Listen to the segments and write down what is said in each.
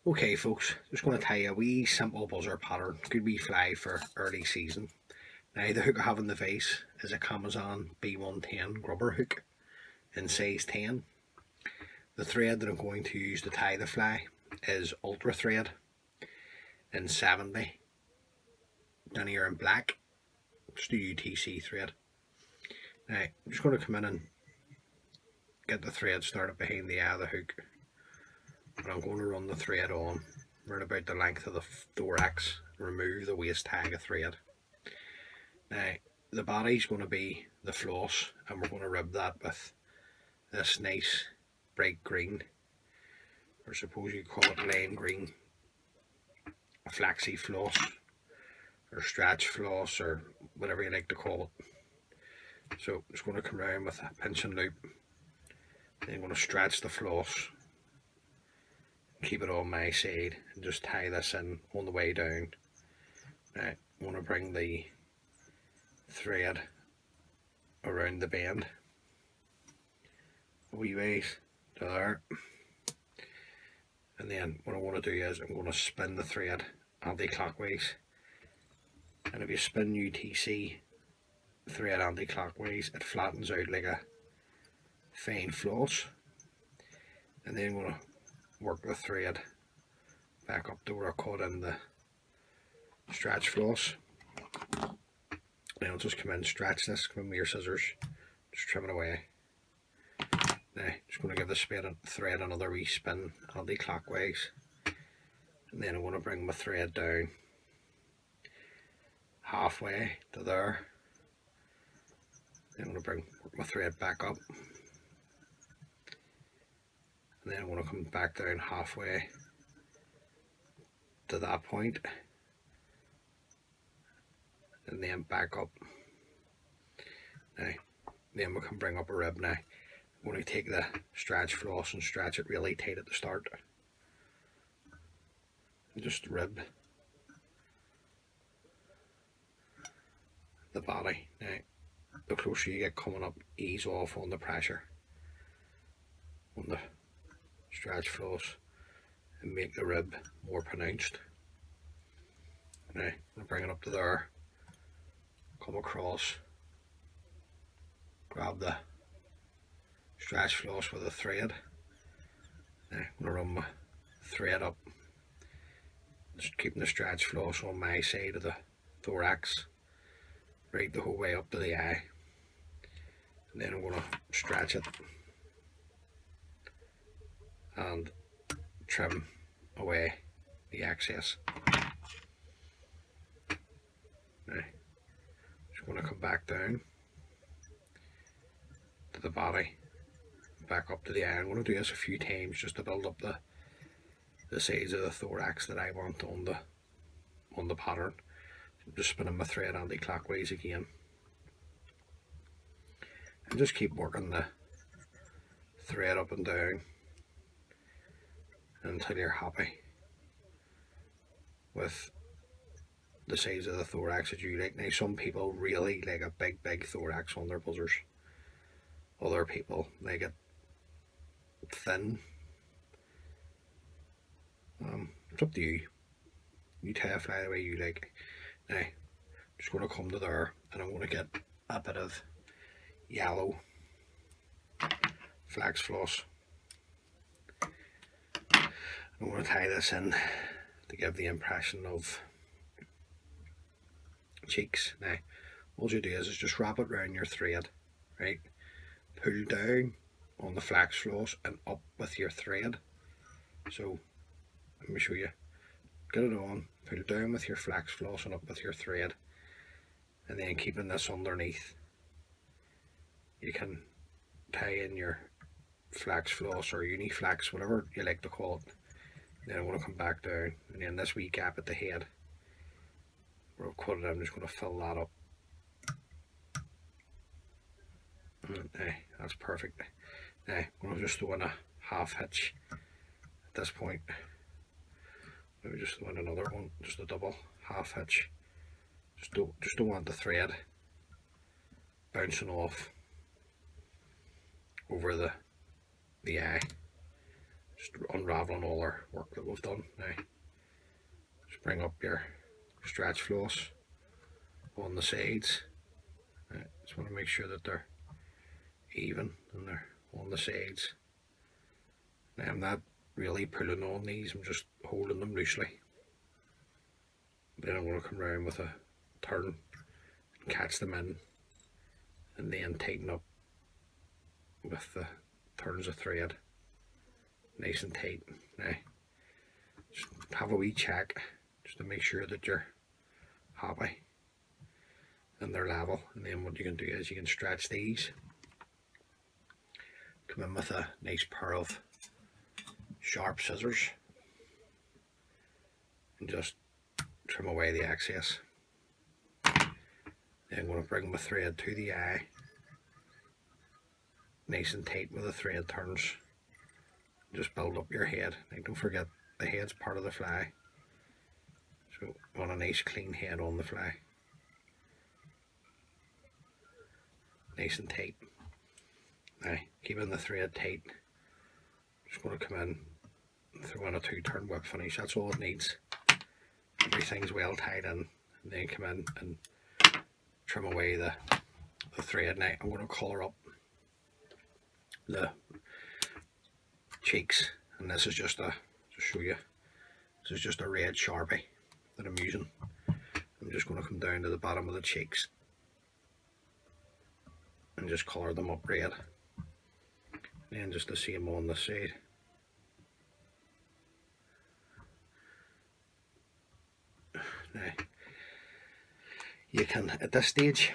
Okay folks, just going to tell you a wee simple buzzer pattern, good wee fly for early season. Now the hook I have in the vase is a Common B110 grubber hook in size 10. The thread that I'm going to use to tie the fly is ultra thread in 70, down here in black, just a UTC thread. Now I'm just going to come in and get the thread started behind the eye of the hook, and I'm going to run the thread on right about the length of the thorax, remove the waist tag of thread. Now the body's going to be the floss, and we're going to rib that with this nice bright green, or suppose you call it lime green, a flaxy floss or stretch floss or whatever you like to call it. So I'm just going to come around with a pinching loop, then I'm going to stretch the floss, keep it on my side, and just tie this in on the way down. Now I'm going to bring the thread around the bend a wee ways to there, and then what I want to do is I'm going to spin the thread anti-clockwise, and if you spin UTC thread anti-clockwise it flattens out like a fine floss, and then I'm going to work the thread back up to where I caught in the stretch floss. Now I'll just come in, stretch this, come in with your scissors, just trim it away. Now just going to give the thread another wee spin anti-clockwise, and then I want to bring my thread down halfway to there. Then I'm going to work my thread back up, and then I want to come back down halfway to that point, and then back up. Now then we can bring up a rib. Now I'm going to take the stretch floss and stretch it really tight at the start, and just rib the body. Now the closer you get coming up, ease off on the pressure on the stretch floss and make the rib more pronounced. Now I'm going to bring it up to there, come across, grab the stretch floss with a thread. Now I'm going to run my thread up, just keeping the stretch floss on my side of the thorax right the whole way up to the eye, and then I'm going to stretch it and trim away the excess. Now just going to come back down to the body, back up to the eye. I'm going to do this a few times just to build up the size of the thorax that I want on the pattern. I'm just spinning my thread anti-clockwise again, and just keep working the thread up and down until you're happy with the size of the thorax that you like. Now some people really like a big thorax on their buzzers, other people like it thin. It's up to you. You tie a fly the way you like. Now I'm just going to come to there, and I'm going to get a bit of yellow flax floss. I'm going to tie this in to give the impression of cheeks. Now all you do is just wrap it around your thread, right? Pull down on the flax floss and up with your thread. So let me show you. Get it on, pull down with your flax floss and up with your thread, and then keeping this underneath, you can tie in your flax floss or uniflax, whatever you like to call it. Then I'm going to come back down, and then this wee gap at the head where I've cut it, I'm just going to fill that up. That's perfect. Now I'm going to just throw in a half hitch at this point. Maybe just throw in another one, just a double half hitch. Just don't want the thread bouncing off over the eye. Just unraveling all our work that we've done. Now, just bring up your stretch floss on the sides. Right, just want to make sure that they're even and they're on the sides. Now I'm not really pulling on these, I'm just holding them loosely. Then I'm going to come around with a turn and catch them in, and then tighten up with the turns of thread nice and tight. Now just have a wee check just to make sure that you're happy and they're level, and then what you can do is you can stretch these, come in with a nice pair of sharp scissors and just trim away the excess. Then I'm going to bring my thread to the eye, nice and tight with the thread turns. Just build up your head. Now don't forget the head's part of the fly, so you want a nice clean head on the fly. Nice and tight. Now keeping the thread tight, just going to come in and throw in a 2-turn whip finish. That's all it needs. Everything's well tied in, and then come in and trim away the thread. Now I'm going to colour up the cheeks, and this is just to show you, this is just a red Sharpie that I'm using. I'm just going to come down to the bottom of the cheeks and just colour them up red, and then just the same on the side. Now you can, at this stage,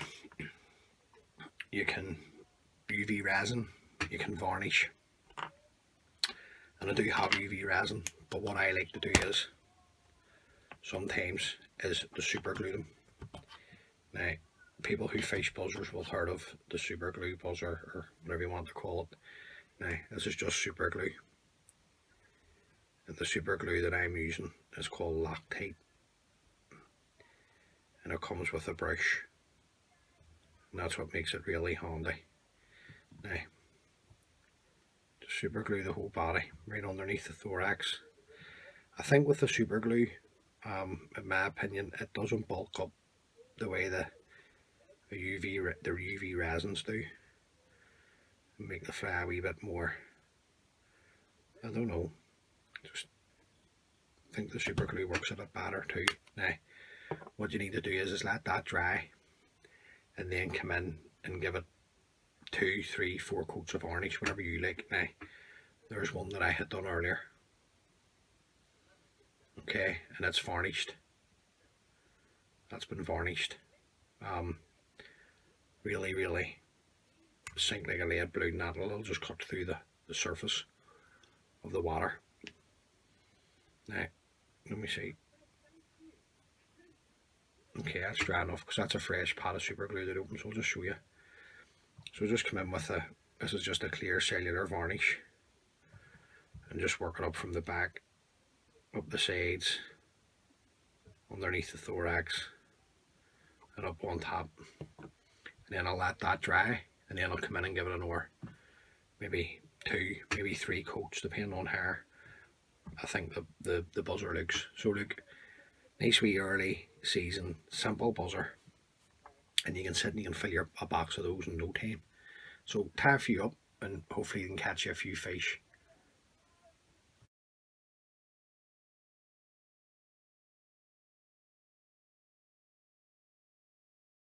you can UV resin, you can varnish, and I do have UV resin, but what I like to do is sometimes is to super glue them. Now people who fish buzzers will have heard of the super glue buzzer, or whatever you want to call it. Now this is just super glue, and the super glue that I'm using is called Loctite, and it comes with a brush, and that's what makes it really handy. Now just super glue the whole body right underneath the thorax. I think with the super glue, in my opinion, it doesn't bulk up the way the UV resins do. Make the fly a wee bit more, I don't know, just think the super glue works a bit better too. Now what you need to do is let that dry, and then come in and give it 2, 3, 4 coats of varnish, whatever you like. Now there's one that I had done earlier, okay, and it's varnished. That's been varnished. Really sink like a lead blue gnat. It'll just cut through the surface of the water. Now let me see. Okay, that's dry enough, because that's a fresh pad of super glue that opens, so I'll just show you. So just come in with this is just a clear cellular varnish, and just work it up from the back, up the sides, underneath the thorax, and up on top. And then I'll let that dry, and then I'll come in and give it another maybe 2, maybe 3 coats, depending on how I think the buzzer looks. So look, nice wee early season simple buzzer, and you can sit and you can fill a box of those in no time. So tie a few up, and hopefully you can catch you a few fish